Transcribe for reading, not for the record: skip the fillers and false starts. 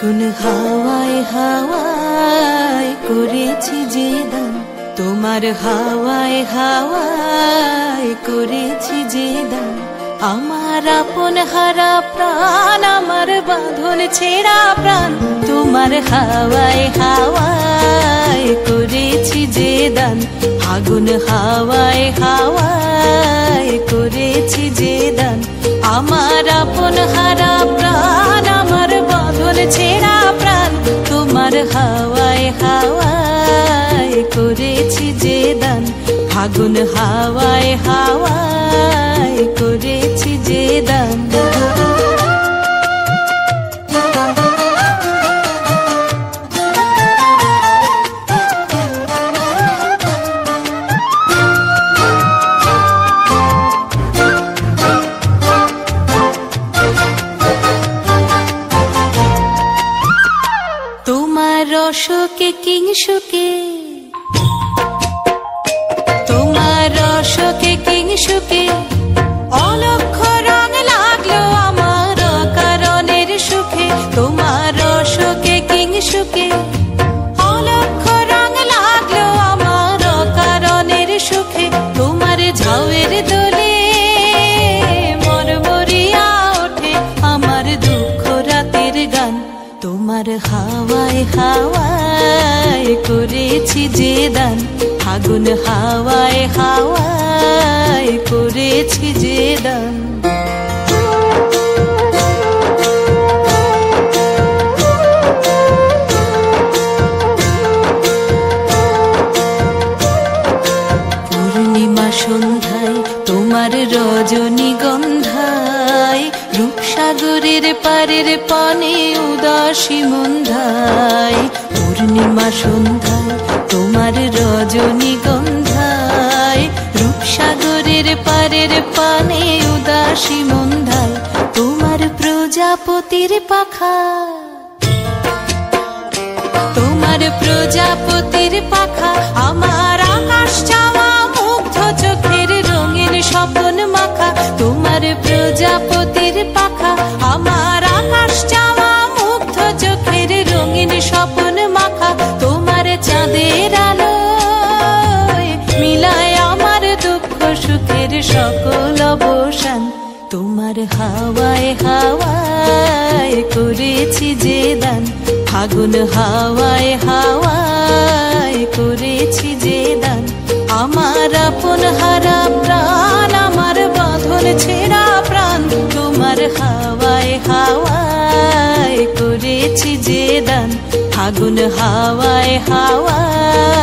ফাগুন হাওয়ায় হাওয়ায় করেছি যে দান, তোমার হাওয়ায় হাওয়ায় করেছি যে দান। আমার আপন হারা প্রাণ, আমার বাঁধন ছেঁড়া প্রাণ, তোমার হাওয়ায় হাওয়ায় করেছি যে দান। ফাগুন হাওয়ায় হাওয়ায় করেছি যে দান। আমার আপন হারা প্রাণ, আমার বাঁধন ছেঁড়া প্রাণ, তোমার হাওয়ায় হাওয়ায় করেছি যে দান। ফাগুন হাওয়ায় হাওয়ায় করেছি যে দান। তোমার রসকে কিংসুকে, তোমার রসকে কিংসুকে অলক্ষ রং লাগলো আমার কারণের সুখে। তোমার রসকে কিংসুকে অলক্ষ রং লাগলো আমার কারণের সুখে। তোমার ঝাউয়ের দোলে মরমরিয়া ওঠে আমার দুঃখ রাতের গান। তোমার হাওয়ায় হাওয়ায় করেছি যে দান। ফাগুন হাওয়ায় হাওয়ায় করেছি যে দান। পূর্ণিমা সন্ধ্যায় তোমার রজনীগন্ধায়, রূপসাগরের পারের পানে উদাসী মন্ধায়। পূর্ণিমা সন্ধ্যায় তোমার রজনীগন্ধায়, রূপসাগরের পারের পানে উদাসী মন্ধায়। তোমার প্রজাপতির পাখা, তোমার প্রজাপতির পাখা আমার আকাশ চাওয়া মুগ্ধ চোখের রঙিন স্বপ্ন মাখা। তোমার প্রজাপতির পাখা আমার আকাশ চাওয়া মুগ্ধ চোখের রঙিন স্বপ্ন মাখা। তোমার চাঁদের আলোয় মিলায় আমার দুঃখ সুখের সকল অবসান। তোমার হাওয়ায় হাওয়ায় করেছি যে দান। ফাগুন হাওয়ায় হাওয়ায় করেছি যে দান। আমার আপন হারা প্রাণ, আমার বাঁধন ছেঁড়া প্রাণ, তোমার হাওয়ায় হাওয়ায় করেছি যে দান। ফাগুন হাওয়ায় হাওয়ায়